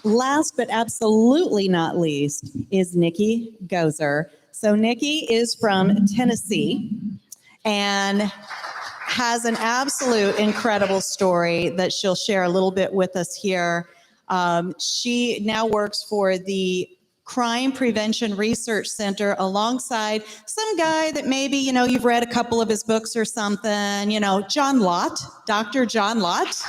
last but absolutely not least is Nikki Goeser. So Nikki is from Tennessee and has an absolute incredible story that she'll share a little bit with us here. She now works for the Crime Prevention Research Center alongside some guy that maybe, you've read a couple of his books or something, John Lott, Dr. John Lott.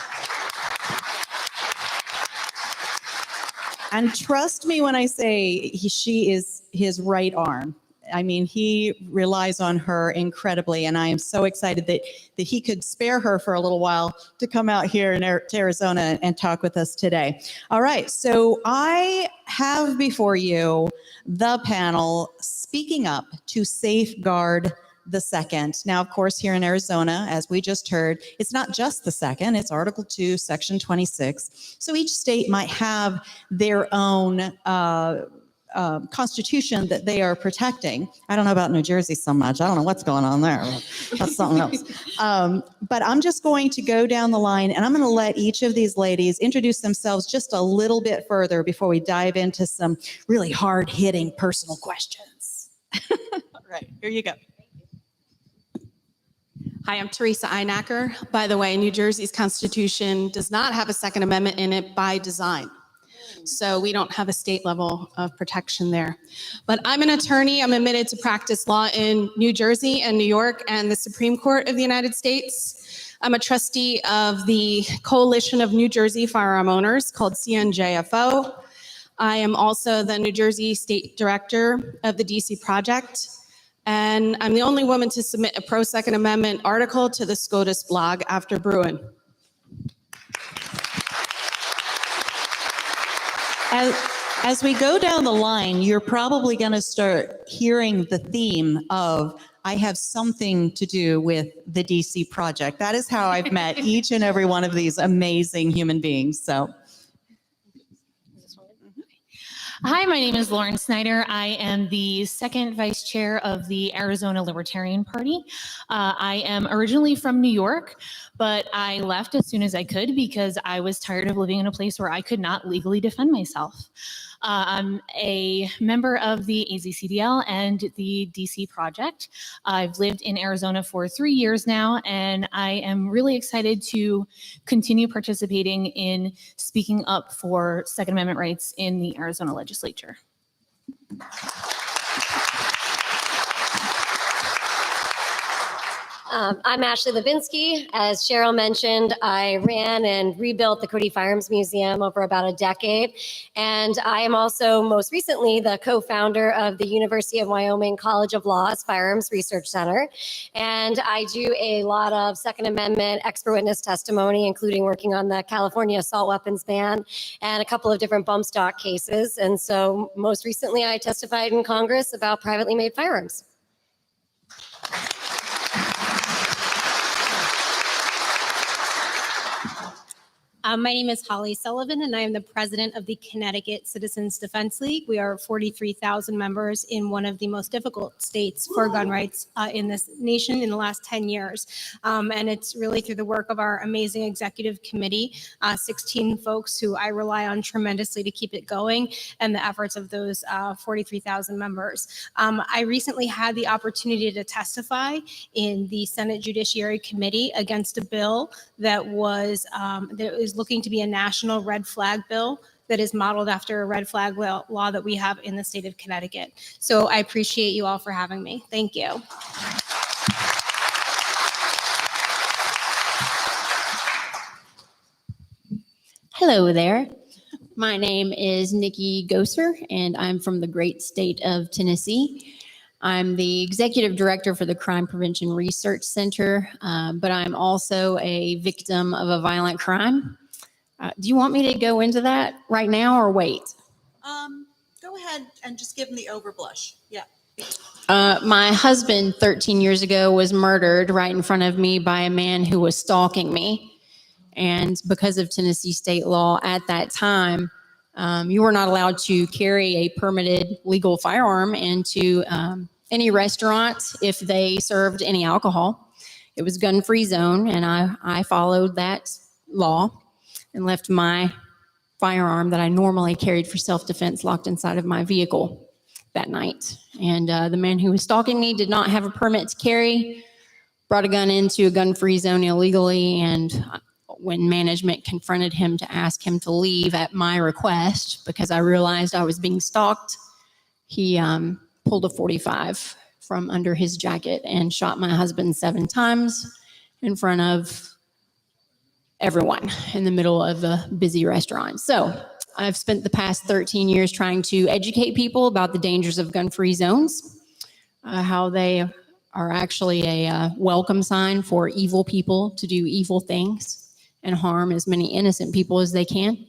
And trust me when I say she is his right arm. I mean, he relies on her incredibly, and I am so excited that he could spare her for a little while to come out here to Arizona and talk with us today. All right, so I have before you the panel speaking up to safeguard the second. Now, of course, here in Arizona, as we just heard, it's not just the second, it's Article 2, Section 26. So each state might have their own constitution that they are protecting. I don't know about New Jersey so much. I don't know what's going on there. That's something else. But I'm just going to go down the line, and I'm going to let each of these ladies introduce themselves just a little bit further before we dive into some really hard-hitting personal questions. All right, here you go. Hi, I'm Teresa Einacker. By the way, New Jersey's Constitution does not have a Second Amendment in it by design. So we don't have a state level of protection there. But I'm an attorney. I'm admitted to practice law in New Jersey and New York and the Supreme Court of the United States. I'm a trustee of the Coalition of New Jersey Firearm Owners called CNJFO. I am also the New Jersey State Director of the DC Project. And I'm the only woman to submit a pro-Second Amendment article to the SCOTUS blog after Bruin. As we go down the line, you're probably going to start hearing the theme of, I have something to do with the DC Project. That is how I've met each and every one of these amazing human beings. So. Hi, my name is Lauren Snyder. I am the second vice chair of the Arizona Libertarian Party. I am originally from New York, but I left as soon as I could because I was tired of living in a place where I could not legally defend myself. I'm a member of the AzCDL and the DC Project. I've lived in Arizona for 3 years now, and I am really excited to continue participating in speaking up for Second Amendment rights in the Arizona legislature. I'm Ashley Levinsky. As Cheryl mentioned, I ran and rebuilt the Cody Firearms Museum over about a decade. And I am also most recently the co-founder of the University of Wyoming College of Law's Firearms Research Center. And I do a lot of Second Amendment expert witness testimony, including working on the California assault weapons ban and a couple of different bump stock cases. And so most recently I testified in Congress about privately made firearms. My name is Holly Sullivan, and I am the president of the Connecticut Citizens Defense League. We are 43,000 members in one of the most difficult states for gun rights in this nation in the last 10 years. And it's really through the work of our amazing executive committee, 16 folks who I rely on tremendously to keep it going, and the efforts of those 43,000 members. I recently had the opportunity to testify in the Senate Judiciary Committee against a bill that was looking to be a national red flag bill that is modeled after a red flag law that we have in the state of Connecticut. So I appreciate you all for having me. Thank you. Hello there. My name is Nikki Goeser, and I'm from the great state of Tennessee. I'm the executive director for the Crime Prevention Research Center, but I'm also a victim of a violent crime. Do you want me to go into that right now or wait? Go ahead and just give them the overblush. Yeah. My husband 13 years ago was murdered right in front of me by a man who was stalking me. And because of Tennessee state law at that time, you were not allowed to carry a permitted legal firearm into any restaurant if they served any alcohol. It was gun-free zone, and I followed that law and left my firearm that I normally carried for self-defense locked inside of my vehicle that night. And the man who was stalking me did not have a permit to carry, brought a gun into a gun-free zone illegally, and when management confronted him to ask him to leave at my request because I realized I was being stalked, he pulled a .45 from under his jacket and shot my husband 7 times in front of everyone in the middle of a busy restaurant. So I've spent the past 13 years trying to educate people about the dangers of gun-free zones, how they are actually a welcome sign for evil people to do evil things and harm as many innocent people as they can.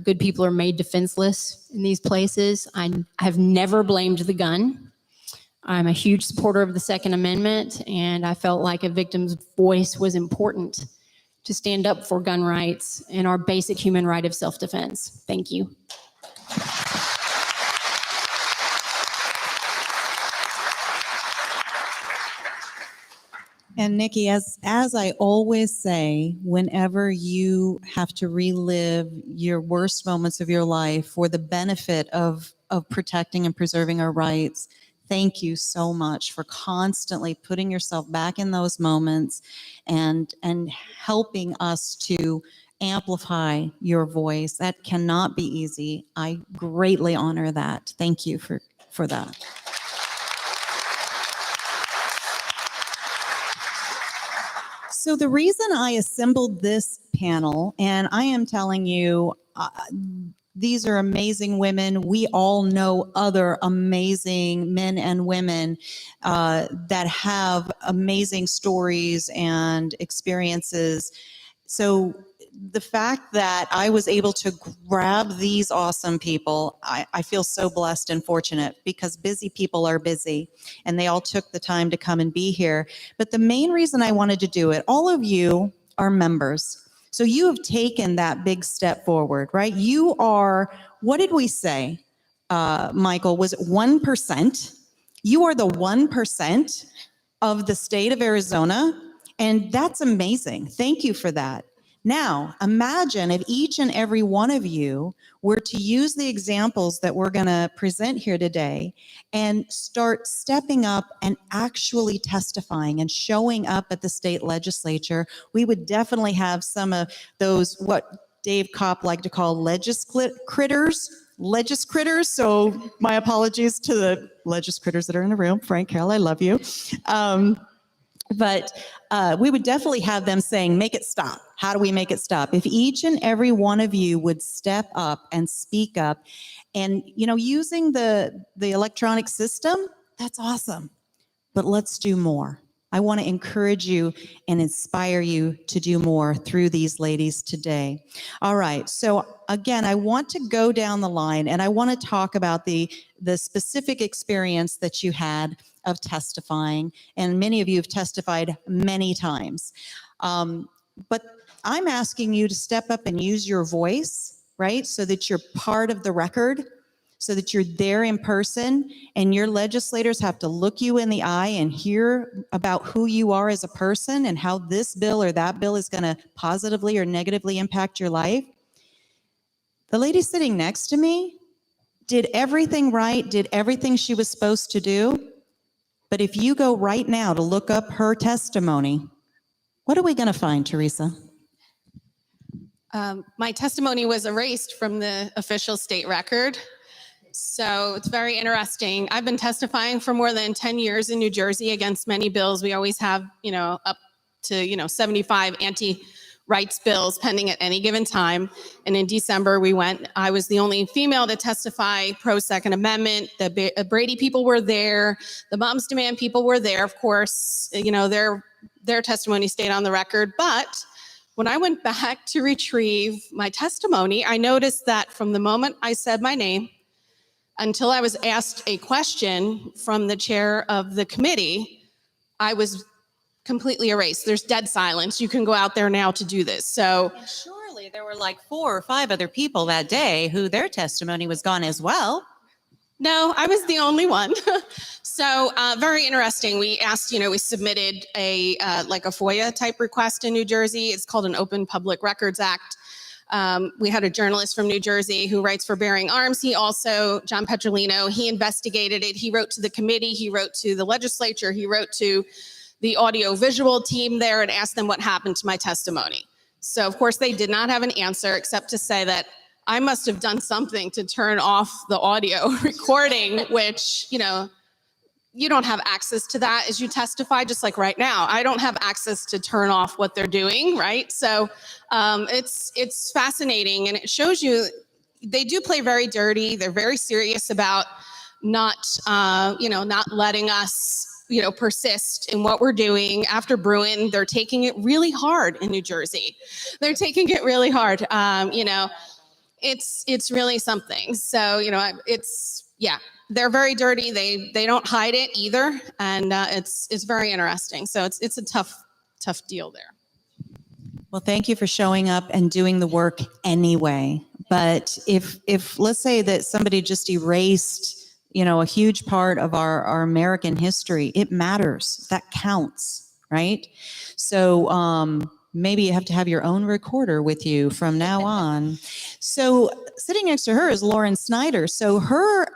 Good people are made defenseless in these places. I have never blamed the gun. I'm a huge supporter of the Second Amendment, and I felt like a victim's voice was important to stand up for gun rights and our basic human right of self-defense. Thank you. And Nikki, as I always say, whenever you have to relive your worst moments of your life for the benefit of protecting and preserving our rights, thank you so much for constantly putting yourself back in those moments and helping us to amplify your voice. That cannot be easy. I greatly honor that. Thank you for that. So the reason I assembled this panel, and I am telling you, these are amazing women. We all know other amazing men and women that have amazing stories and experiences. So the fact that I was able to grab these awesome people, I feel so blessed and fortunate because busy people are busy and they all took the time to come and be here. But the main reason I wanted to do it, all of you are members. So you have taken that big step forward, right? You are, what did we say, Michael? Was it 1%? You are the 1% of the state of Arizona, and that's amazing. Thank you for that. Now, imagine if each and every one of you were to use the examples that we're going to present here today and start stepping up and actually testifying and showing up at the state legislature. We would definitely have some of those, what Dave Kopp liked to call legiscritters. So my apologies to the legiscritters that are in the room. Frank, Carol, I love you. But we would definitely have them saying, make it stop. How do we make it stop? If each and every one of you would step up and speak up and, using the electronic system, that's awesome. But let's do more. I want to encourage you and inspire you to do more through these ladies today. All right. So again, I want to go down the line and I want to talk about the specific experience that you had of testifying. And many of you have testified many times. But I'm asking you to step up and use your voice, right? So that you're part of the record, so that you're there in person, and your legislators have to look you in the eye and hear about who you are as a person and how this bill or that bill is going to positively or negatively impact your life. The lady sitting next to me did everything right, did everything she was supposed to do. But if you go right now to look up her testimony, what are we going to find, Teresa? My testimony was erased from the official state record. So it's very interesting. I've been testifying for more than 10 years in New Jersey against many bills. We always have, up to, 75 anti-rights bills pending at any given time. And in December, I was the only female to testify pro-Second Amendment. The Brady people were there. The Moms Demand people were there. Of course, their testimony stayed on the record. But when I went back to retrieve my testimony, I noticed that from the moment I said my name until I was asked a question from the chair of the committee, I was completely erased. There's dead silence. You can go out there now to do this. So And surely there were like 4 or 5 other people that day who their testimony was gone as well. no, I was the only one. So very interesting. We asked, we submitted a FOIA type request in New Jersey. It's called an Open Public Records Act. We had a journalist from New Jersey who writes for Bearing Arms. He also, John Petrolino, he investigated it. He wrote to the committee. He wrote to the legislature. He wrote to the audio-visual team there and asked them what happened to my testimony. So, of course, they did not have an answer except to say that I must have done something to turn off the audio recording, which, you know, you don't have access to that as you testify, just like right now. I don't have access to turn off what they're doing, right? So it's fascinating, and it shows you they do play very dirty. They're very serious about not letting us, persist in what we're doing. After Bruin, they're taking it really hard in New Jersey. They're taking it really hard. It's really something. So, they're very dirty. They don't hide it either. And it's very interesting. So it's a tough deal there. Well, thank you for showing up and doing the work anyway. But if let's say that somebody just erased, a huge part of our American history, it matters. That counts, right? So maybe you have to have your own recorder with you from now on. So sitting next to her is Lauren Snyder. So her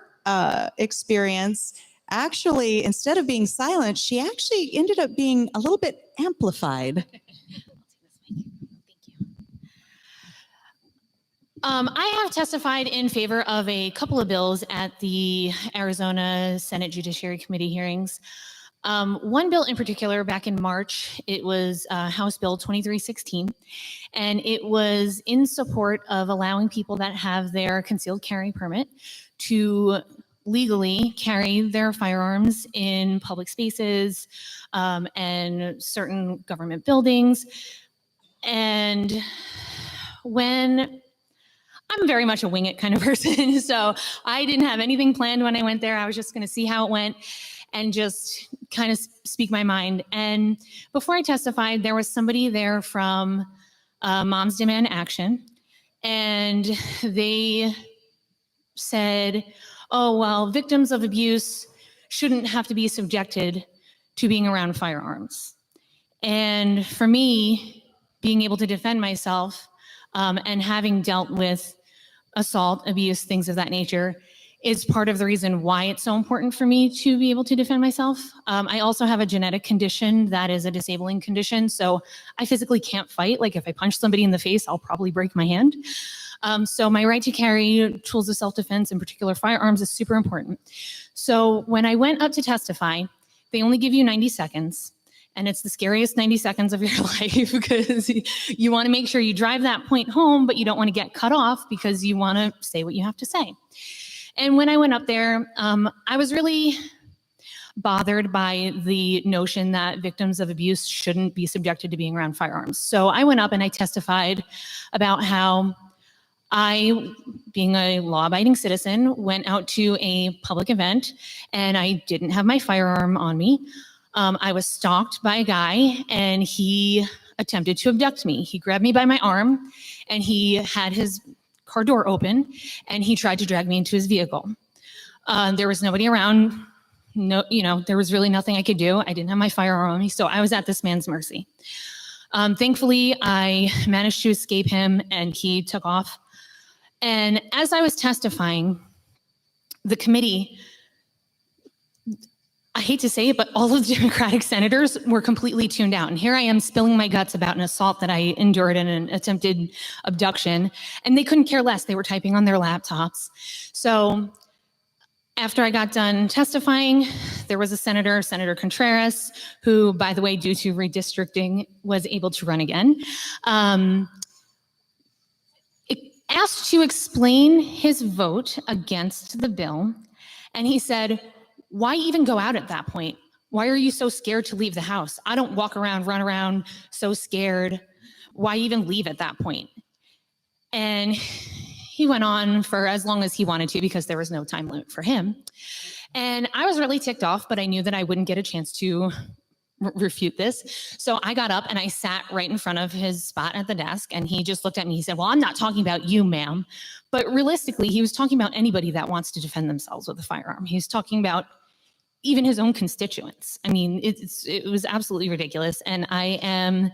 experience, actually, instead of being silent, she actually ended up being a little bit amplified. I have testified in favor of a couple of bills at the Arizona Senate Judiciary Committee hearings. One bill in particular, back in March, it was House Bill 2316, and it was in support of allowing people that have their concealed carry permit to legally carry their firearms in public spaces and certain government buildings. And when I'm very much a wing it kind of person, so I didn't have anything planned when I went there. I was just going to see how it went and just kind of speak my mind. And before I testified, there was somebody there from Moms Demand Action, and they said, oh, well, victims of abuse shouldn't have to be subjected to being around firearms. And for me, being able to defend myself and having dealt with assault, abuse, things of that nature is part of the reason why it's so important for me to be able to defend myself. I also have a genetic condition that is a disabling condition, so I physically can't fight. Like if I punch somebody in the face, I'll probably break my hand. So my right to carry tools of self-defense, in particular firearms, is super important. So when I went up to testify, they only give you 90 seconds. And it's the scariest 90 seconds of your life because you want to make sure you drive that point home, but you don't want to get cut off because you want to say what you have to say. And when I went up there, I was really bothered by the notion that victims of abuse shouldn't be subjected to being around firearms. So I went up and I testified about how I, being a law-abiding citizen, went out to a public event and I didn't have my firearm on me. I was stalked by a guy and he attempted to abduct me. He grabbed me by my arm and he had his car door open and he tried to drag me into his vehicle. There was nobody around. No, there was really nothing I could do. I didn't have my firearm on me, so I was at this man's mercy. Thankfully, I managed to escape him and he took off. And as I was testifying, the committee, I hate to say it, but all of the Democratic senators were completely tuned out. And here I am spilling my guts about an assault that I endured in an attempted abduction, and they couldn't care less. They were typing on their laptops. So after I got done testifying, there was a senator, Senator Contreras, who, by the way, due to redistricting, was able to run again. Asked to explain his vote against the bill, and he said, why even go out at that point? Why are you so scared to leave the house? I don't walk around, run around so scared. Why even leave at that point? And he went on for as long as he wanted to because there was no time limit for him. And I was really ticked off, but I knew that I wouldn't get a chance to refute this. So I got up and I sat right in front of his spot at the desk, and he just looked at me. He said, well, I'm not talking about you, ma'am. But realistically, he was talking about anybody that wants to defend themselves with a firearm. He's talking about even his own constituents. I mean, it was absolutely ridiculous. And I am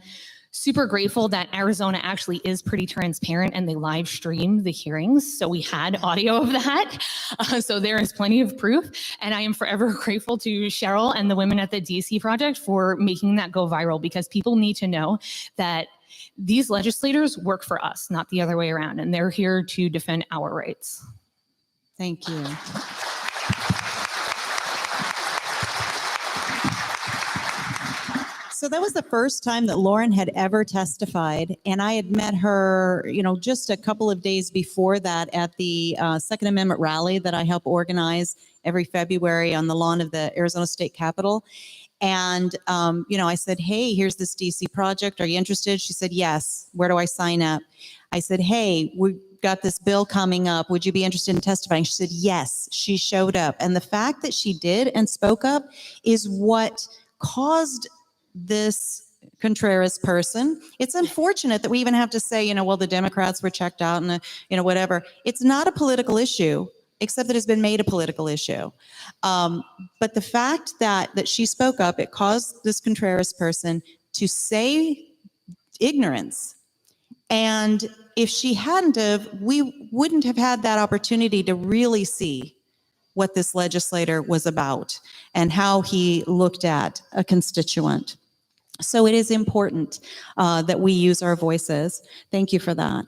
super grateful that Arizona actually is pretty transparent and they live stream the hearings. So we had audio of that. So there is plenty of proof. And I am forever grateful to Cheryl and the women at the DC Project for making that go viral, because people need to know that these legislators work for us, not the other way around. And they're here to defend our rights. Thank you. So that was the first time that Lauren had ever testified, and I had met her, just a couple of days before that at the Second Amendment rally that I help organize every February on the lawn of the Arizona State Capitol. And, I said, hey, here's this DC project. Are you interested? She said, yes. Where do I sign up? I said, hey, we've got this bill coming up. Would you be interested in testifying? She said, yes. She showed up. And the fact that she did and spoke up is what caused this Contreras person. It's unfortunate that we even have to say, well, the Democrats were checked out and, whatever. It's not a political issue, except that it's been made a political issue. But the fact that she spoke up, it caused this Contreras person to say ignorance. And if she hadn't have, we wouldn't have had that opportunity to really see what this legislator was about and how he looked at a constituent. So it is important that we use our voices. Thank you for that.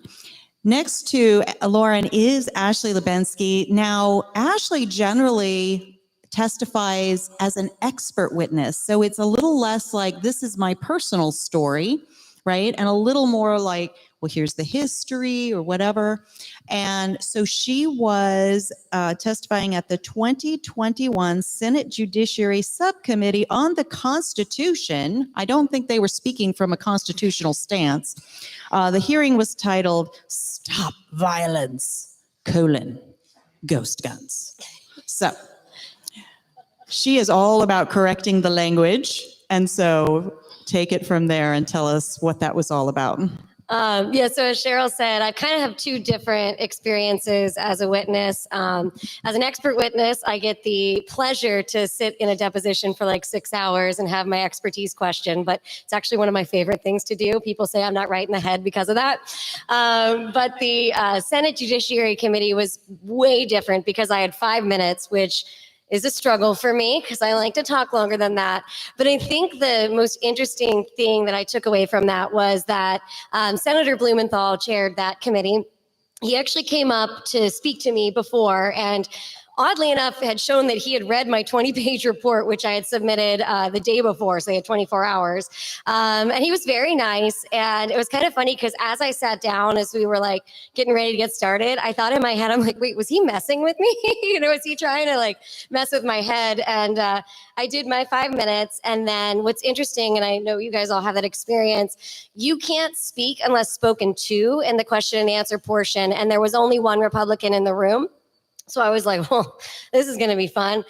Next to Lauren is Ashley Lubensky. Now, Ashley generally testifies as an expert witness. So it's a little less like, this is my personal story, right? And a little more like, well, here's the history or whatever. And so she was testifying at the 2021 Senate Judiciary Subcommittee on the Constitution. I don't think they were speaking from a constitutional stance. The hearing was titled, Stop Violence, Ghost Guns. So she is all about correcting the language. And so take it from there and tell us what that was all about. So as Cheryl said, I kind of have two different experiences as a witness. As an expert witness, I get the pleasure to sit in a deposition for like 6 hours and have my expertise questioned, but it's actually one of my favorite things to do. People say I'm not right in the head because of that. But the Senate Judiciary Committee was way different because I had 5 minutes, which is a struggle for me because I like to talk longer than that. But I think the most interesting thing that I took away from that was that Senator Blumenthal chaired that committee. He actually came up to speak to me before, and oddly enough, had shown that he had read my 20-page report, which I had submitted the day before, so he had 24 hours. And he was very nice. And it was kind of funny because as I sat down, as we were like getting ready to get started, I thought in my head, I'm like, wait, was he messing with me? Was he trying to like mess with my head? And I did my 5 minutes. And then what's interesting, and I know you guys all have that experience, you can't speak unless spoken to in the question and answer portion. And there was only one Republican in the room. So I was like, well, this is going to be fun.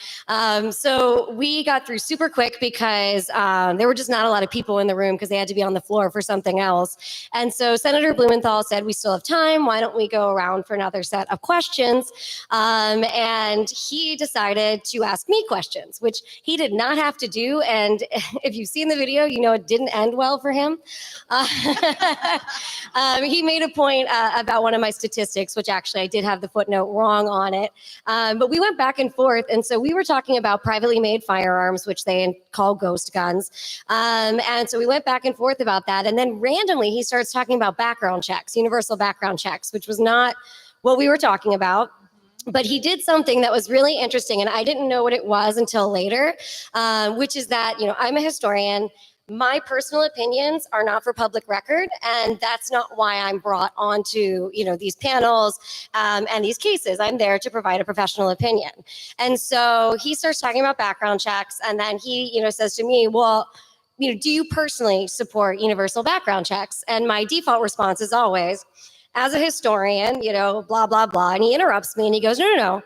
So we got through super quick because there were just not a lot of people in the room because they had to be on the floor for something else. And so Senator Blumenthal said, we still have time. Why don't we go around for another set of questions? And he decided to ask me questions, which he did not have to do. And if you've seen the video, you know it didn't end well for him. He made a point about one of my statistics, which actually I did have the footnote wrong on it. But we went back and forth. And so we were talking about privately made firearms, which they call ghost guns. And so we went back and forth about that. And then randomly, he starts talking about background checks, universal background checks, which was not what we were talking about. But he did something that was really interesting. And I didn't know what it was until later, which is that, I'm a historian. My personal opinions are not for public record, and that's not why I'm brought onto, these panels and these cases. I'm there to provide a professional opinion. And so he starts talking about background checks, and then he, says to me, well, do you personally support universal background checks? And my default response is always, as a historian, blah, blah, blah. And he interrupts me and he goes, no.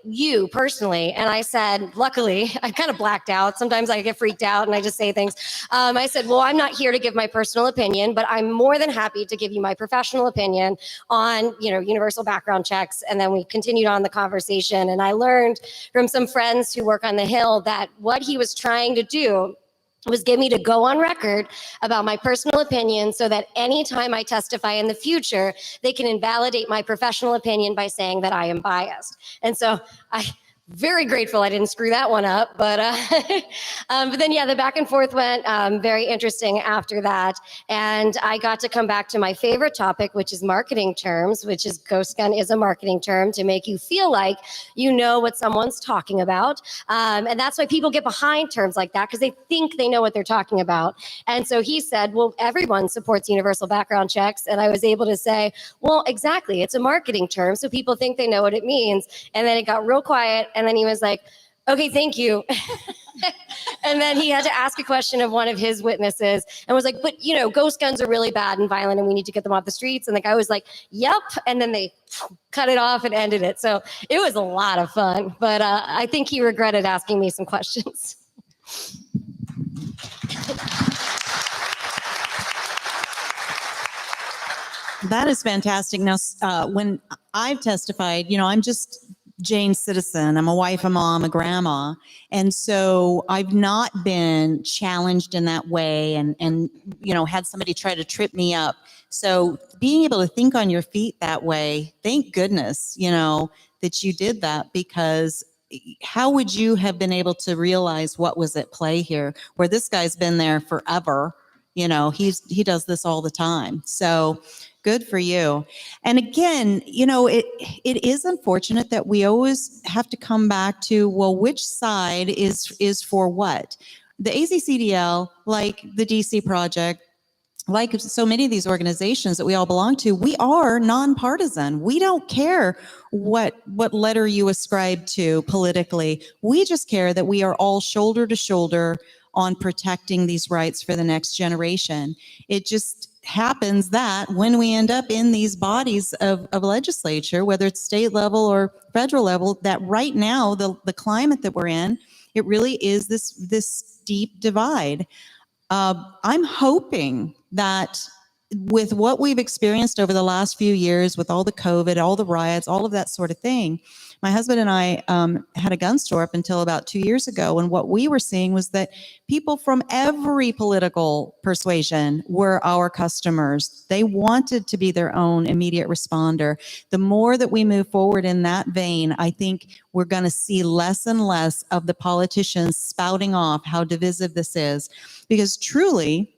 You personally. And I said, luckily, I kind of blacked out. Sometimes I get freaked out and I just say things. I said, well, I'm not here to give my personal opinion, but I'm more than happy to give you my professional opinion on, universal background checks. And then we continued on the conversation. And I learned from some friends who work on the Hill that what he was trying to do was get me to go on record about my personal opinion so that anytime I testify in the future, they can invalidate my professional opinion by saying that I am biased. And so I very grateful I didn't screw that one up, but then yeah, the back and forth went very interesting after that, and I got to come back to my favorite topic, which is marketing terms, which is ghost gun is a marketing term to make you feel like you know what someone's talking about, and that's why people get behind terms like that because they think they know what they're talking about. And so he said, well, everyone supports universal background checks, and I was able to say, well, exactly, it's a marketing term, so people think they know what it means. And then it got real quiet. And then he was like, okay, thank you. And then he had to ask a question of one of his witnesses and was like, but ghost guns are really bad and violent and we need to get them off the streets. And the guy was like, yep. And then they cut it off and ended it. So it was a lot of fun, but I think he regretted asking me some questions. That is fantastic. Now, when I've testified, I'm just Jane's citizen. I'm a wife, a mom, a grandma. And so I've not been challenged in that way and had somebody try to trip me up. So being able to think on your feet that way, thank goodness, that you did that, because how would you have been able to realize what was at play here, where this guy's been there forever? He does this all the time. So good for you. And again, it is unfortunate that we always have to come back to, well, which side is for what? The AzCDL, like the DC Project, like so many of these organizations that we all belong to, we are nonpartisan. We don't care what letter you ascribe to politically. We just care that we are all shoulder to shoulder on protecting these rights for the next generation. It just happens that when we end up in these bodies of legislature, whether it's state level or federal level, that right now, the climate that we're in, it really is this deep divide. I'm hoping that with what we've experienced over the last few years, with all the COVID, all the riots, all of that sort of thing, my husband and I had a gun store up until about 2 years ago. And what we were seeing was that people from every political persuasion were our customers. They wanted to be their own immediate responder. The more that we move forward in that vein, I think we're going to see less and less of the politicians spouting off how divisive this is. Because truly,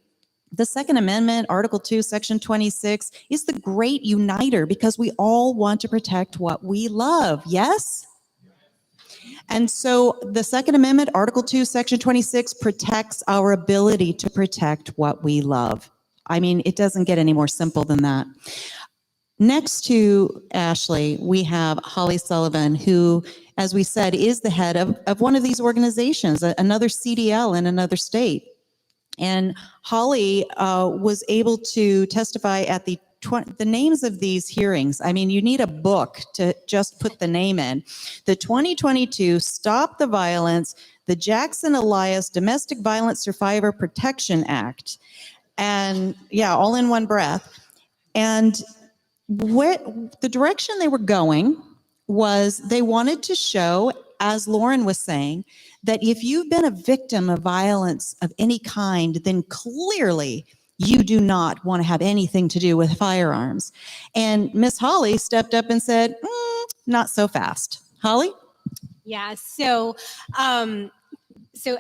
the Second Amendment, Article 2, Section 26, is the great uniter because we all want to protect what we love, yes? And so the Second Amendment, Article 2, Section 26, protects our ability to protect what we love. I mean, it doesn't get any more simple than that. Next to Ashley, we have Holly Sullivan, who, as we said, is the head of one of these organizations, another CDL in another state. And Holly was able to testify at the names of these hearings. I mean, you need a book to just put the name in. The 2022 Stop the Violence, the Jackson Elias Domestic Violence Survivor Protection Act. And yeah, all in one breath. And what the direction they were going was they wanted to show, as Lauren was saying, that if you've been a victim of violence of any kind, then clearly you do not want to have anything to do with firearms. And Miss Holly stepped up and said, not so fast. Holly? Yeah, so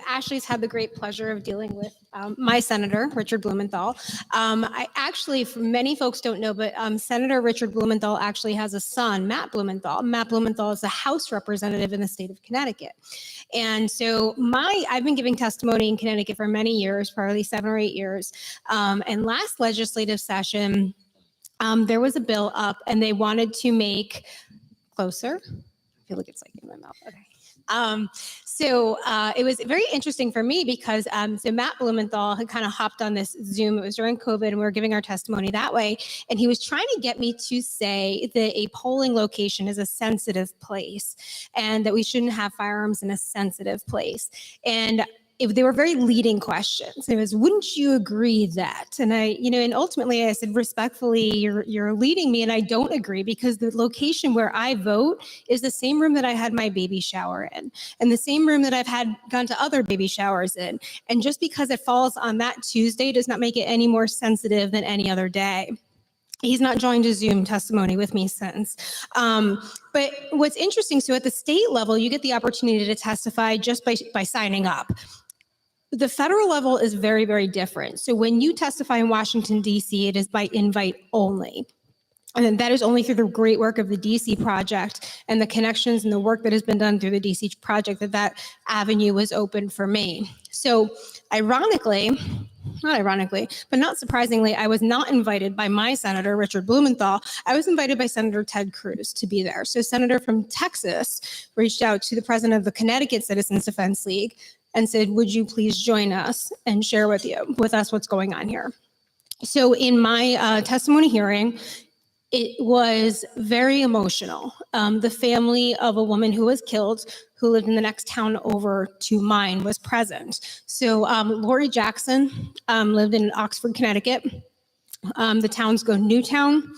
Ashley's had the great pleasure of dealing with my senator, Richard Blumenthal. I actually, many folks don't know, but Senator Richard Blumenthal actually has a son, Matt Blumenthal. Matt Blumenthal is a House representative in the state of Connecticut. And so I've been giving testimony in Connecticut for many years, probably 7 or 8 years. And last legislative session, there was a bill up and they wanted to make closer. I feel like it's like in my mouth. Okay. So it was very interesting for me because so Matt Blumenthal had kind of hopped on this Zoom. It was during COVID and we were giving our testimony that way. And he was trying to get me to say that a polling location is a sensitive place and that we shouldn't have firearms in a sensitive place. And they were very leading questions. It was, wouldn't you agree that? And and ultimately I said, respectfully, you're leading me, and I don't agree, because the location where I vote is the same room that I had my baby shower in, and the same room that I've gone to other baby showers in. And just because it falls on that Tuesday does not make it any more sensitive than any other day. He's not joined a Zoom testimony with me since. But what's interesting, so at the state level, you get the opportunity to testify just by signing up. The federal level is very, very different. So when you testify in Washington, D.C., it is by invite only. And that is only through the great work of the DC project and the connections and the work that has been done through the DC project that avenue was open for me. So not ironically, but not surprisingly, I was not invited by my senator, Richard Blumenthal. I was invited by Senator Ted Cruz to be there. So Senator from Texas reached out to the president of the Connecticut Citizens Defense League and said, would you please join us and share with us what's going on here? So in my testimony hearing, it was very emotional. The family of a woman who was killed, who lived in the next town over to mine, was present. So Lori Jackson lived in Oxford, Connecticut. The towns go Newtown,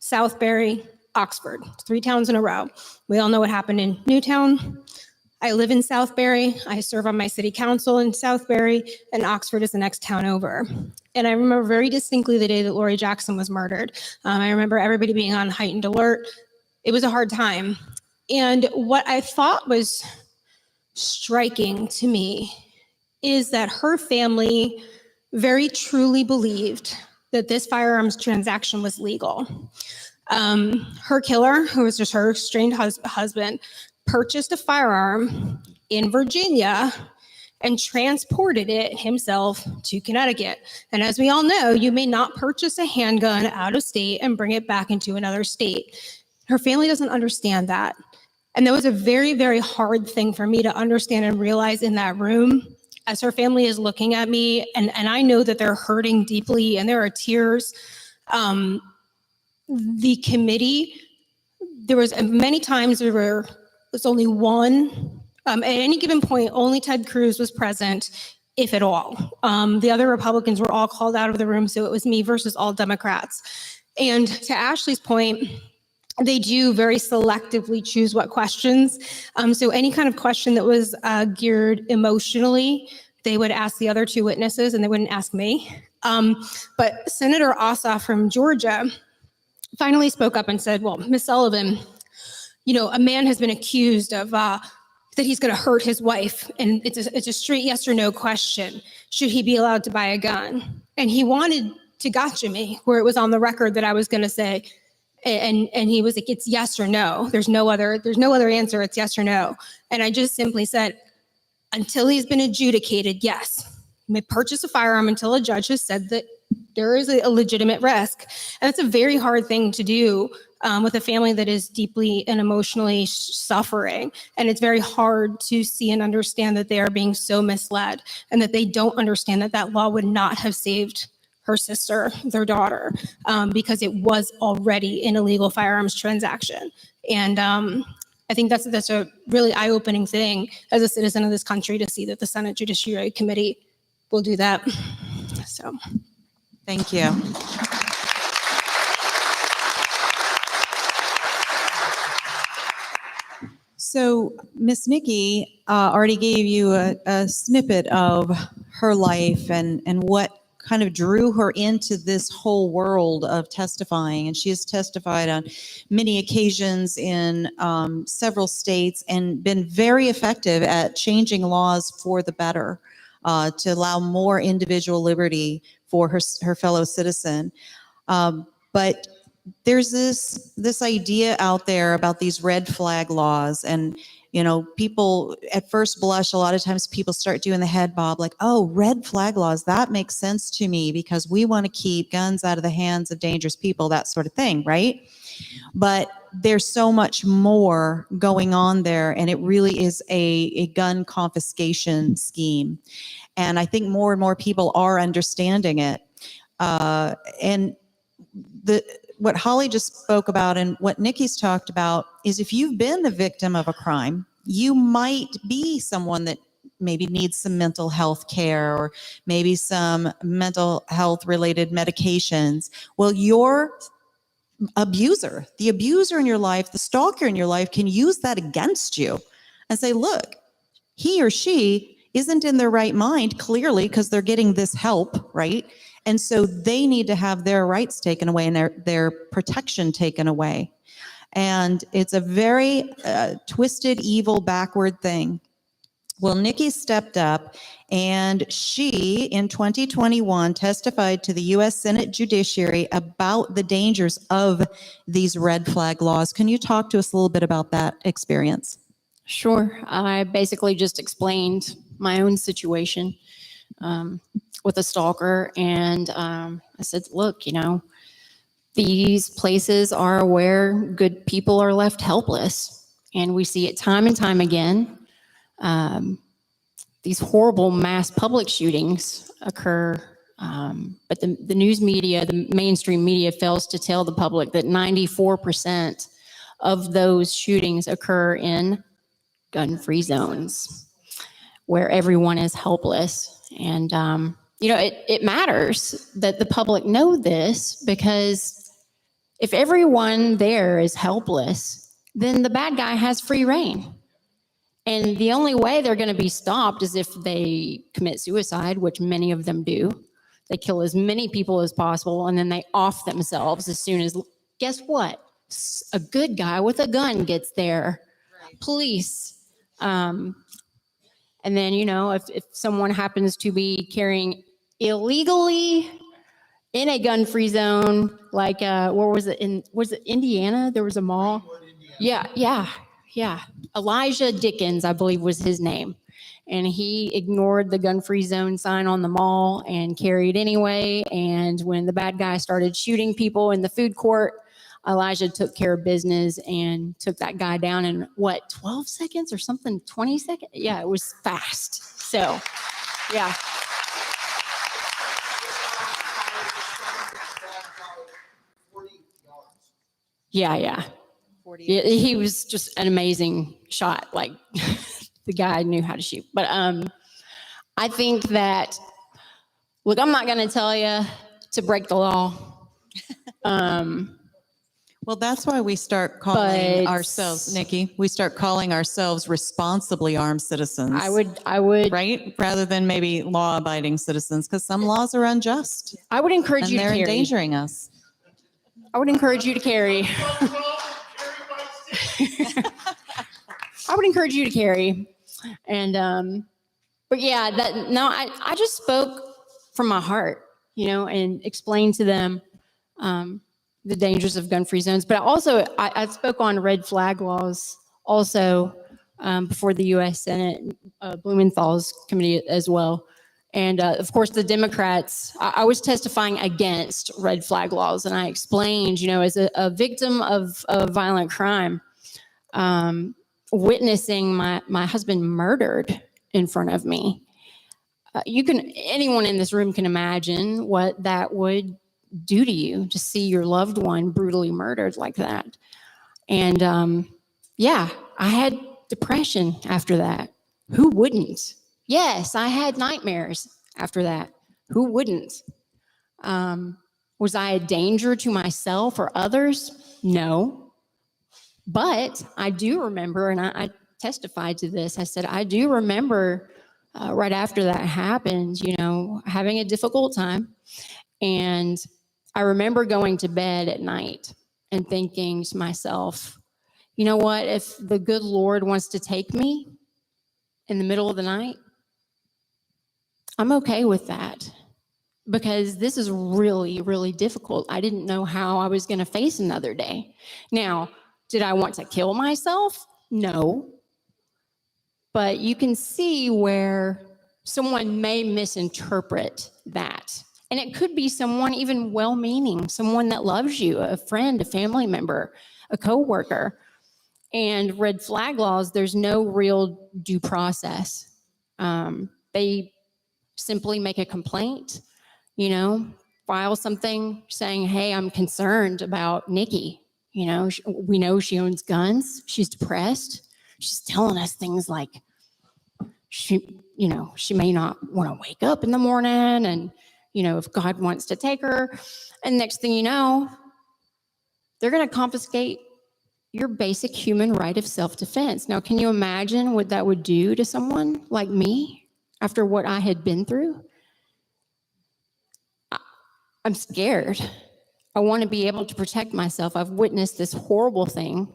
Southbury, Oxford, 3 towns in a row. We all know what happened in Newtown. I live in Southbury. I serve on my city council in Southbury, and Oxford is the next town over. And I remember very distinctly the day that Lori Jackson was murdered. I remember everybody being on heightened alert. It was a hard time. And what I thought was striking to me is that her family very truly believed that this firearms transaction was legal. Her killer, who was just her estranged husband, purchased a firearm in Virginia and transported it himself to Connecticut. And as we all know, you may not purchase a handgun out of state and bring it back into another state. Her family doesn't understand that. And that was a very, very hard thing for me to understand and realize in that room as her family is looking at me. And I know that they're hurting deeply and there are tears. The committee, there was many times there was only one. At any given point, only Ted Cruz was present, if at all. The other Republicans were all called out of the room, so it was me versus all Democrats. And to Ashley's point, they do very selectively choose what questions. So any kind of question that was geared emotionally, they would ask the other 2 witnesses and they wouldn't ask me. But Senator Ossoff from Georgia finally spoke up and said, well, Ms. Sullivan, a man has been accused of that he's going to hurt his wife, and it's a straight yes or no question. Should he be allowed to buy a gun? And he wanted to gotcha me, where it was on the record that I was going to say, and he was like, it's yes or no. There's no other answer. It's yes or no. And I just simply said, until he's been adjudicated, yes, you may purchase a firearm until a judge has said that there is a legitimate risk. And it's a very hard thing to do with a family that is deeply and emotionally suffering. And it's very hard to see and understand that they are being so misled and that they don't understand that that law would not have saved her sister, their daughter, because it was already an illegal firearms transaction. And I think that's a really eye-opening thing as a citizen of this country to see that the Senate Judiciary Committee will do that. So. Thank you. So Miss Nikki already gave you a snippet of her life and what kind of drew her into this whole world of testifying. And she has testified on many occasions in several states and been very effective at changing laws for the better to allow more individual liberty for her fellow citizen. But there's this idea out there about these red flag laws, and people at first blush, a lot of times people start doing the head bob like, oh, red flag laws, that makes sense to me because we want to keep guns out of the hands of dangerous people, that sort of thing, right? But there's so much more going on there, and it really is a gun confiscation scheme. And I think more and more people are understanding it. And what Holly just spoke about and what Nikki's talked about is if you've been the victim of a crime, you might be someone that maybe needs some mental health care or maybe some mental health related medications. Well, your abuser, the abuser in your life, the stalker in your life can use that against you and say, look, he or she isn't in their right mind, clearly, because they're getting this help, right? And so they need to have their rights taken away and their protection taken away. And it's a very twisted, evil, backward thing. Well, Nikki stepped up, and she, in 2021, testified to the U.S. Senate Judiciary about the dangers of these red flag laws. Can you talk to us a little bit about that experience? Sure. I basically just explained my own situation with a stalker. And I said, look, these places are where good people are left helpless. And we see it time and time again. These horrible mass public shootings occur. But the news media, the mainstream media, fails to tell the public that 94% of those shootings occur in gun-free zones where everyone is helpless. And, it matters that the public know this, because if everyone there is helpless, then the bad guy has free reign. And the only way they're going to be stopped is if they commit suicide, which many of them do. They kill as many people as possible, and then they off themselves as soon as, guess what? A good guy with a gun gets there. Police. And then, if someone happens to be carrying illegally in a gun-free zone, like where was it? Was it Indiana? There was a mall. Yeah. Elijah Dickens, I believe, was his name. And he ignored the gun-free zone sign on the mall and carried anyway. And when the bad guy started shooting people in the food court, Elijah took care of business and took that guy down in 12 seconds or something, 20 seconds? Yeah, it was fast. So, yeah. Yeah. He was just an amazing shot. Like, the guy knew how to shoot. But I think that, look, I'm not going to tell you to break the law. Well, that's why we start calling ourselves, Nikki, we start calling ourselves responsibly armed citizens. I would, right? Rather than maybe law-abiding citizens, because some laws are unjust. I would encourage and you to they're carry. endangering us. I would encourage you to carry. I would encourage you to carry. And, but yeah, I just spoke from my heart, and explained to them, the dangers of gun-free zones. But also, I spoke on red flag laws also before the U.S. Senate, Blumenthal's committee as well. And of course, the Democrats, I was testifying against red flag laws. And I explained, as a victim of violent crime, witnessing my husband murdered in front of me. Anyone in this room can imagine what that would do to you, to see your loved one brutally murdered like that. And I had depression after that. Who wouldn't? Yes, I had nightmares after that. Who wouldn't? Was I a danger to myself or others? No. But I do remember, and I testified to this, I said, I do remember right after that happened, having a difficult time. And I remember going to bed at night and thinking to myself, you know what, if the good Lord wants to take me in the middle of the night, I'm okay with that, because this is really, really difficult. I didn't know how I was going to face another day. Now, did I want to kill myself? No. But you can see where someone may misinterpret that. And it could be someone even well-meaning, someone that loves you, a friend, a family member, a coworker. And red flag laws, there's no real due process. They simply make a complaint, file something saying, hey, I'm concerned about Nikki. We know she owns guns. She's depressed. She's telling us things like, she may not want to wake up in the morning, and, if God wants to take her, and next thing you know, they're going to confiscate your basic human right of self-defense. Now, can you imagine what that would do to someone like me after what I had been through? I'm scared. I want to be able to protect myself. I've witnessed this horrible thing,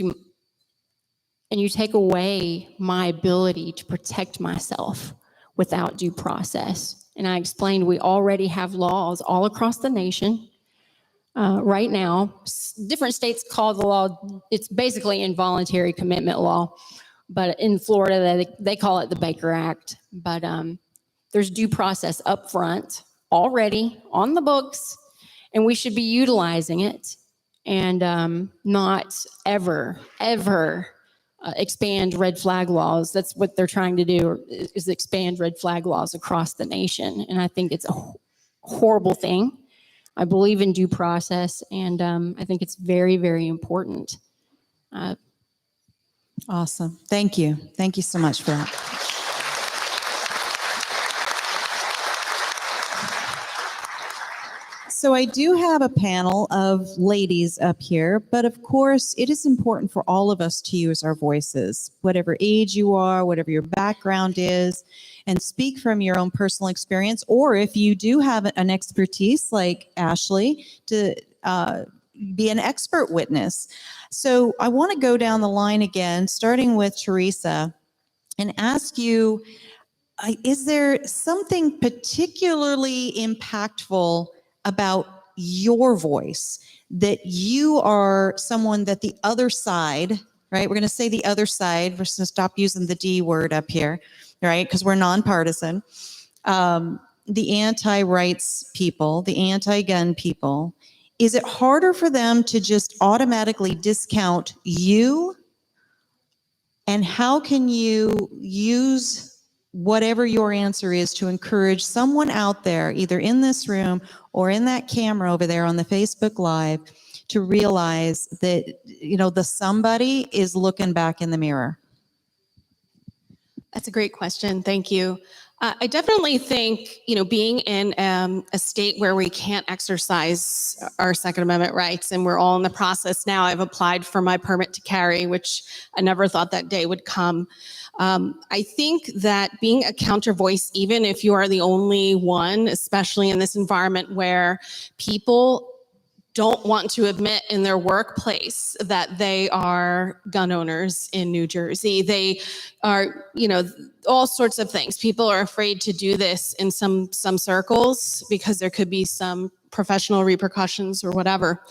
and you take away my ability to protect myself without due process. And I explained we already have laws all across the nation right now. Different states call the law, it's basically involuntary commitment law, but in Florida, they call it the Baker Act. But there's due process up front already on the books, and we should be utilizing it and not ever expand red flag laws. That's what they're trying to do, is expand red flag laws across the nation. And I think it's a horrible thing. I believe in due process, and I think it's very, very important. Awesome. Thank you. Thank you so much for that. So I do have a panel of ladies up here, but of course it is important for all of us to use our voices, whatever age you are, whatever your background is, and speak from your own personal experience, or if you do have an expertise like Ashley, to be an expert witness. So I want to go down the line again, starting with Teresa, and ask you, is there something particularly impactful about your voice, that you are someone that the other side, right? We're going to say the other side. We're going to stop using the D word up here, right? Because we're nonpartisan. The anti-rights people, the anti-gun people, is it harder for them to just automatically discount you? And how can you use whatever your answer is to encourage someone out there, either in this room or in that camera over there on the Facebook Live, to realize that, the somebody is looking back in the mirror? That's a great question. Thank you. I definitely think, being in a state where we can't exercise our Second Amendment rights, and we're all in the process now. I've applied for my permit to carry, which I never thought that day would come. I think that being a counter voice, even if you are the only one, especially in this environment where people don't want to admit in their workplace that they are gun owners in New Jersey. They are, all sorts of things. People are afraid to do this in some circles because there could be some professional repercussions or whatever.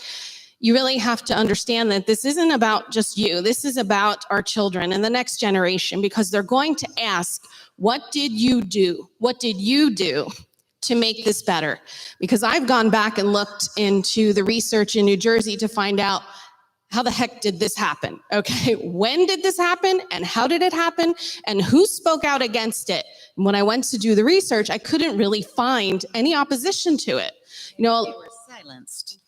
You really have to understand that this isn't about just you. This is about our children and the next generation, because they're going to ask, what did you do? What did you do to make this better? Because I've gone back and looked into the research in New Jersey to find out, how the heck did this happen? Okay, when did this happen, and how did it happen, and who spoke out against it? And when I went to do the research, I couldn't really find any opposition to it. They were silenced.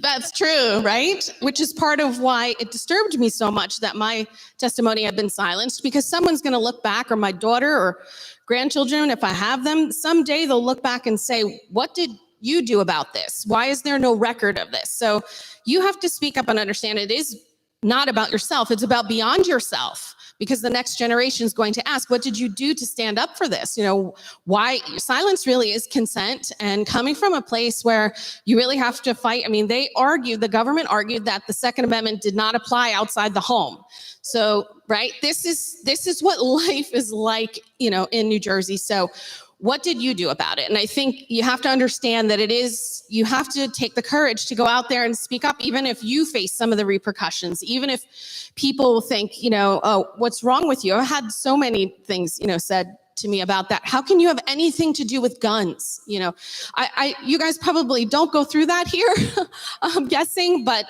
That's true, right? Which is part of why it disturbed me so much that my testimony had been silenced, because someone's going to look back, or my daughter or grandchildren, if I have them, someday they'll look back and say, what did you do about this? Why is there no record of this? So you have to speak up and understand it is not about yourself. It's about beyond yourself, because the next generation is going to ask, what did you do to stand up for this? Why silence really is consent, and coming from a place where you really have to fight. I mean, the government argued that the Second Amendment did not apply outside the home. So, right, this is what life is like, in New Jersey. So what did you do about it? And I think you have to understand that you have to take the courage to go out there and speak up, even if you face some of the repercussions, even if people think, oh, what's wrong with you? I've had so many things, said to me about that. How can you have anything to do with guns? You guys probably don't go through that here, I'm guessing, but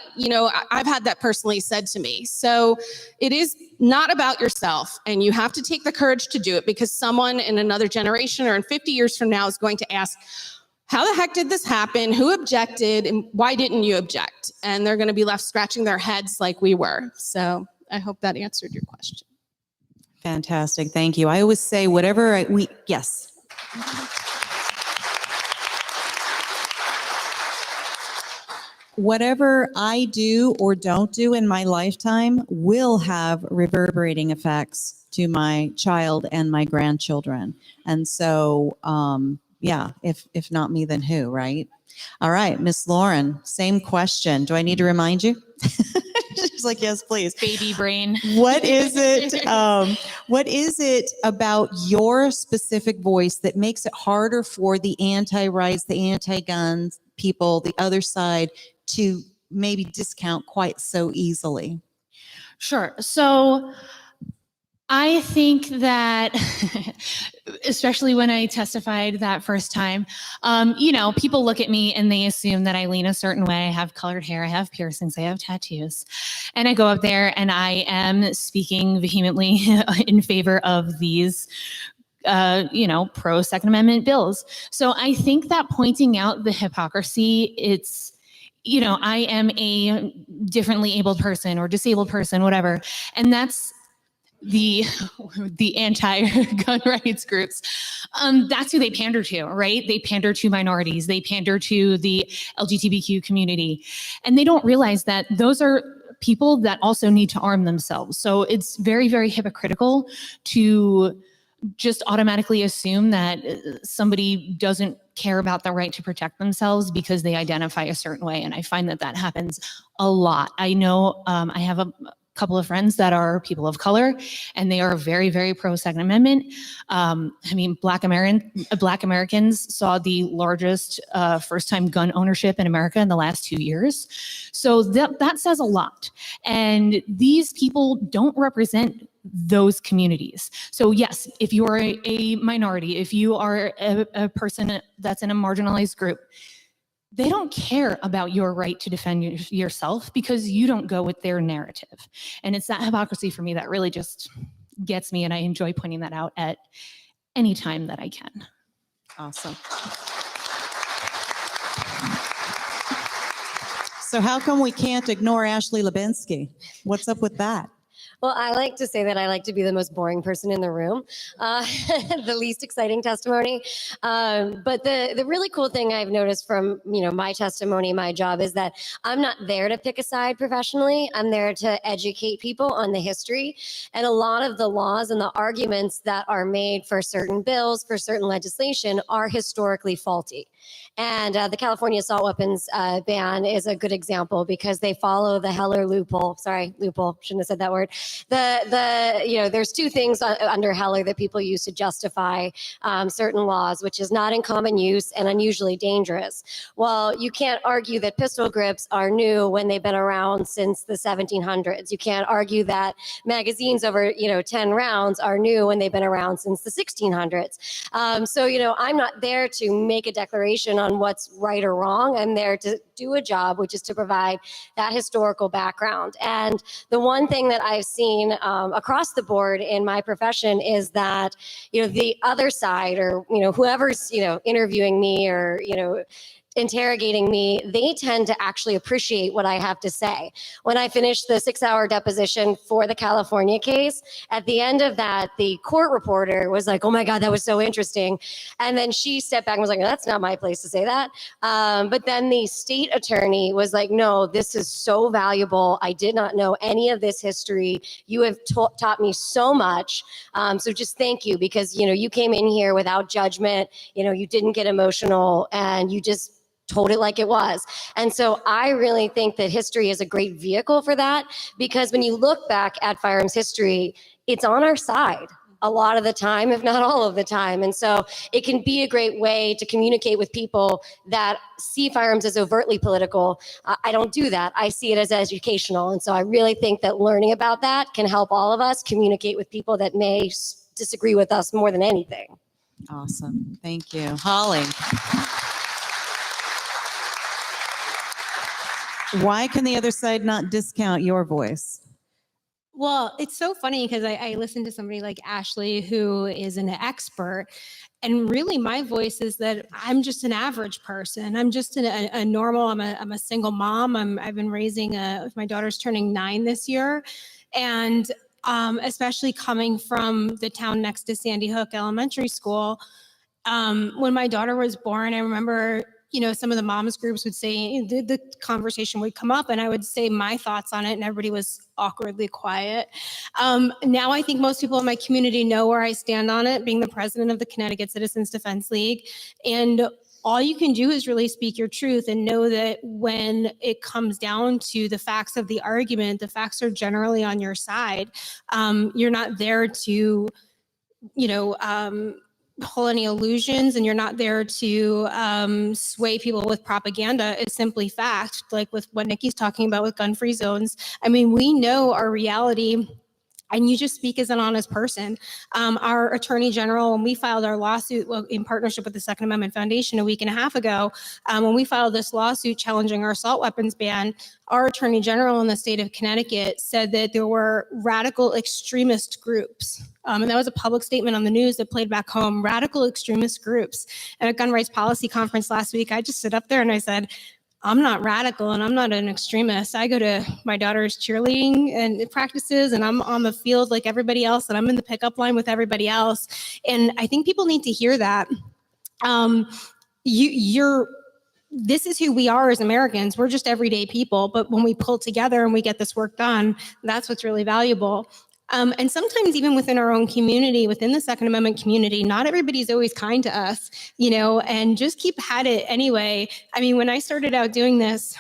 I've had that personally said to me. So it is not about yourself, and you have to take the courage to do it, because someone in another generation or in 50 years from now is going to ask, how the heck did this happen? Who objected, and why didn't you object? And they're going to be left scratching their heads like we were. So I hope that answered your question. Fantastic. Thank you. I always say yes. Whatever I do or don't do in my lifetime will have reverberating effects to my child and my grandchildren. And so, yeah, if not me, then who, right? All right, Miss Lauren, same question. Do I need to remind you? She's like, yes, please. Baby brain. What is it? What is it about your specific voice that makes it harder for the anti-rights, the anti-guns people, the other side, to maybe discount quite so easily? Sure. So I think that, especially when I testified that first time, people look at me and they assume that I lean a certain way. I have colored hair, I have piercings, I have tattoos. And I go up there and I am speaking vehemently in favor of these pro Second Amendment bills. So I think that pointing out the hypocrisy, I am a differently abled person or disabled person, whatever. And that's the anti-gun rights groups. That's who they pander to, right? They pander to minorities. They pander to the LGBTQ community. And they don't realize that those are people that also need to arm themselves. So it's very, very hypocritical to just automatically assume that somebody doesn't care about the right to protect themselves because they identify a certain way. And I find that that happens a lot. I know I have a couple of friends that are people of color, and they are very, very pro Second Amendment. Black Americans saw the largest first-time gun ownership in America in the last 2 years. So that says a lot. And these people don't represent those communities. So yes, if you are a minority, if you are a person that's in a marginalized group, they don't care about your right to defend yourself because you don't go with their narrative. And it's that hypocrisy for me that really just gets me, and I enjoy pointing that out at any time that I can. Awesome. So how come we can't ignore Ashley Lubinsky? What's up with that? Well, I like to say that I like to be the most boring person in the room, the least exciting testimony. But the really cool thing I've noticed from my testimony, my job, is that I'm not there to pick a side professionally. I'm there to educate people on the history. And a lot of the laws and the arguments that are made for certain bills, for certain legislation, are historically faulty. And the California assault weapons ban is a good example because they follow the Heller loophole. Sorry, loophole. Shouldn't have said that word. There's two things under Heller that people use to justify certain laws, which is not in common use and unusually dangerous. Well, you can't argue that pistol grips are new when they've been around since the 1700s. You can't argue that magazines over 10 rounds are new when they've been around since the 1600s. I'm not there to make a declaration on what's right or wrong. I'm there to do a job, which is to provide that historical background. And the one thing that I've seen across the board in my profession is that, the other side, or, whoever's, interviewing me or, interrogating me, they tend to actually appreciate what I have to say. When I finished the 6-hour deposition for the California case, at the end of that, the court reporter was like, "Oh my God, that was so interesting." And then she stepped back and was like, "That's not my place to say that." But then the state attorney was like, "No, this is so valuable. I did not know any of this history. You have taught me so much. So just thank you, because, you came in here without judgment. You didn't get emotional, and you just told it like it was." And so I really think that history is a great vehicle for that, because when you look back at firearms history, it's on our side a lot of the time, if not all of the time. And so it can be a great way to communicate with people that see firearms as overtly political. I don't do that. I see it as educational. And so I really think that learning about that can help all of us communicate with people that may disagree with us more than anything. Awesome. Thank you. Holly. Why can the other side not discount your voice? Well, it's so funny because I listened to somebody like Ashley, who is an expert, and really my voice is that I'm just an average person. I'm just a normal, I'm a single mom. I've been raising my daughter's turning 9 this year. And especially coming from the town next to Sandy Hook Elementary School. When my daughter was born, I remember, some of the moms groups would say, the conversation would come up and I would say my thoughts on it and everybody was awkwardly quiet. Now I think most people in my community know where I stand on it, being the president of the Connecticut Citizens Defense League. And all you can do is really speak your truth and know that when it comes down to the facts of the argument, the facts are generally on your side. You're not there to, pull any illusions, and you're not there to sway people with propaganda. It's simply fact, like with what Nikki's talking about with gun-free zones. I mean, we know our reality, and you just speak as an honest person. Our attorney general, when we filed our lawsuit in partnership with the Second Amendment Foundation a week and a half ago, when we filed this lawsuit challenging our assault weapons ban, our attorney general in the state of Connecticut said that there were radical extremist groups. And that was a public statement on the news that played back home, radical extremist groups. At a gun rights policy conference last week, I just stood up there and I said, I'm not radical and I'm not an extremist. I go to my daughter's cheerleading and practices and I'm on the field like everybody else and I'm in the pickup line with everybody else. And I think people need to hear that. This is who we are as Americans. We're just everyday people. But when we pull together and we get this work done, that's what's really valuable. And sometimes even within our own community, within the Second Amendment community, not everybody's always kind to us, and just keep at it anyway. I mean, when I started out doing this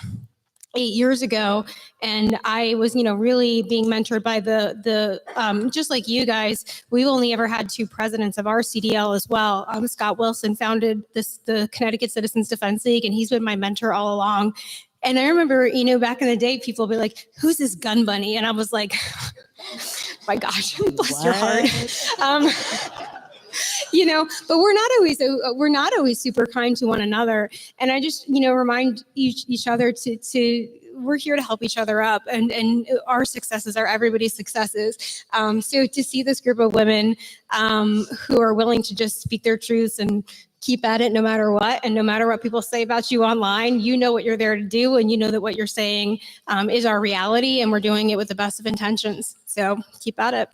8 years ago, and I was, really being mentored by the just like you guys, we've only ever had 2 presidents of AzCDL as well. Scott Wilson founded the Connecticut Citizens Defense League, and he's been my mentor all along. And I remember, back in the day, people would be like, who's this gun bunny? And I was like, my gosh, bless your heart. But we're not always super kind to one another. And I just, remind each other to we're here to help each other up, and our successes are everybody's successes. So to see this group of women who are willing to just speak their truths and keep at it no matter what, and no matter what people say about you online, you know what you're there to do, and you know that what you're saying is our reality, and we're doing it with the best of intentions. So keep at it.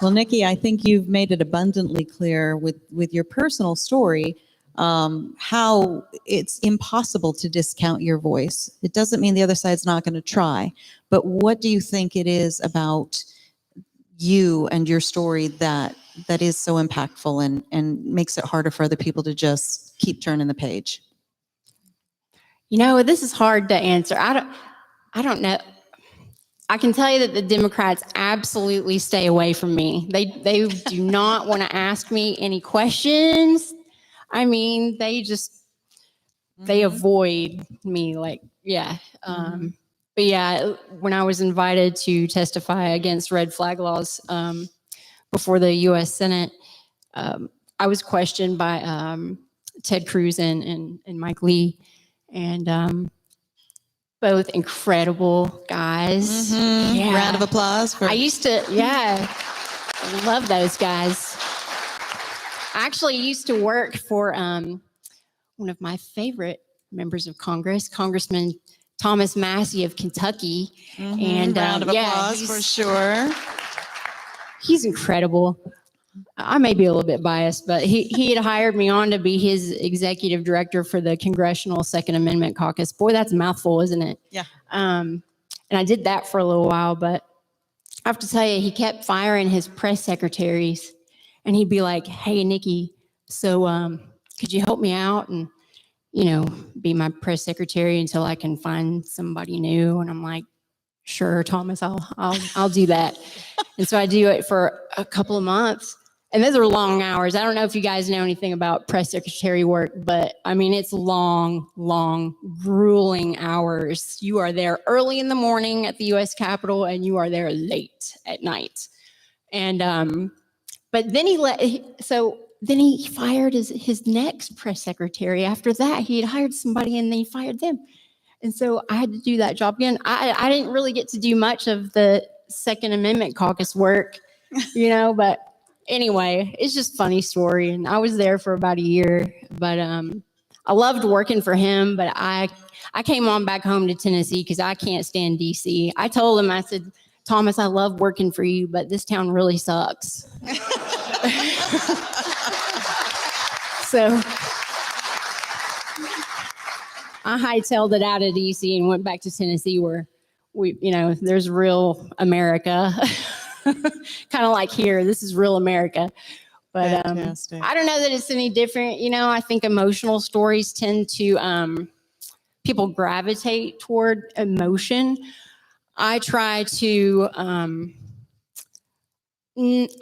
Well, Nikki, I think you've made it abundantly clear with your personal story how it's impossible to discount your voice. It doesn't mean the other side's not going to try, but what do you think it is about you and your story that is so impactful and makes it harder for other people to just keep turning the page? This is hard to answer. I don't know. I can tell you that the Democrats absolutely stay away from me. They do not want to ask me any questions. I mean, they avoid me, like, yeah. But yeah, when I was invited to testify against red flag laws before the U.S. Senate, I was questioned by Ted Cruz and Mike Lee, and both incredible guys. Yeah. Round of applause for. I love those guys. I actually used to work for one of my favorite members of Congress, Congressman Thomas Massey of Kentucky. And round of applause for sure. He's incredible. I may be a little bit biased, but he had hired me on to be his executive director for the Congressional Second Amendment Caucus. Boy, that's a mouthful, isn't it? Yeah. And I did that for a little while, but I have to tell you, he kept firing his press secretaries, and he'd be like, "Hey, Nikki, so could you help me out and be my press secretary until I can find somebody new?" And I'm like, "Sure, Thomas, I'll do that." And so I do it for a couple of months. And those are long hours. I don't know if you guys know anything about press secretary work, but I mean, it's long, grueling hours. You are there early in the morning at the U.S. Capitol, and you are there late at night. And but then he fired his next press secretary. After that, he had hired somebody, and then he fired them. And so I had to do that job again. I didn't really get to do much of the Second Amendment caucus work, but anyway, it's just a funny story. And I was there for about a year, but I loved working for him, but I came on back home to Tennessee because I can't stand DC. I told him, I said, Thomas, I love working for you, but this town really sucks. So I hightailed it out of DC and went back to Tennessee where there's real America. Kind of like here, this is real America. But Fantastic. I don't know that it's any different. I think emotional stories tend to, people gravitate toward emotion. I try to,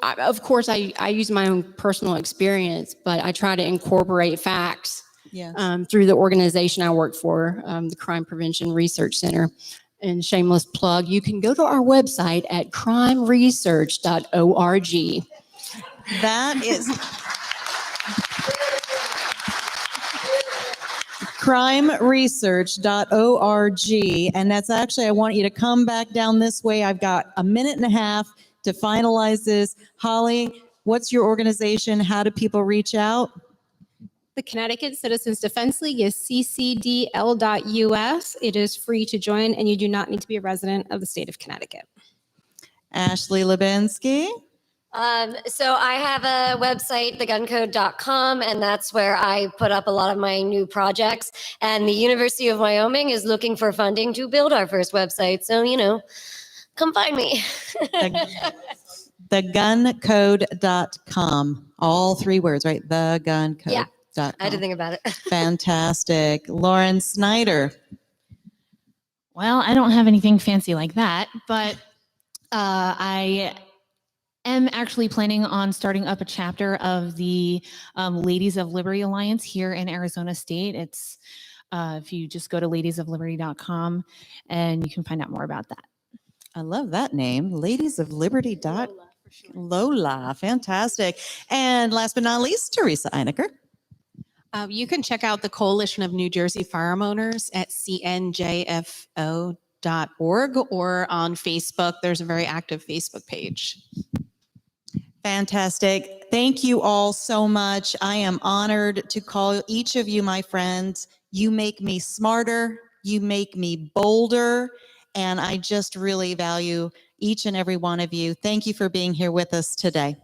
of course, I use my own personal experience, but I try to incorporate facts Yes. through the organization I work for, the Crime Prevention Research Center. And shameless plug, you can go to our website at crimeresearch.org. That is crimeresearch.org. And that's actually, I want you to come back down this way. I've got a minute and a half to finalize this. Holly, what's your organization? How do people reach out? The Connecticut Citizens Defense League is ccdl.us. It is free to join, and you do not need to be a resident of the state of Connecticut. Ashley Lubinsky. So I have a website, theguncode.com, and that's where I put up a lot of my new projects. And the University of Wyoming is looking for funding to build our first website. So, come find me. Theguncode.com. All three words, right? Theguncode.com. Yeah. I had to think about it. Fantastic. Lauren Snyder. Well, I don't have anything fancy like that, but I am actually planning on starting up a chapter of the Ladies of Liberty Alliance here in Arizona State. It's if you just go to ladiesofliberty.com and you can find out more about that. I love that name. Ladies of Liberty. Lola. Fantastic. And last but not least, Teresa Einiker. You can check out the Coalition of New Jersey Firearm Owners at cnjfo.org or on Facebook. There's a very active Facebook page. Fantastic. Thank you all so much. I am honored to call each of you my friends. You make me smarter. You make me bolder. And I just really value each and every one of you. Thank you for being here with us today.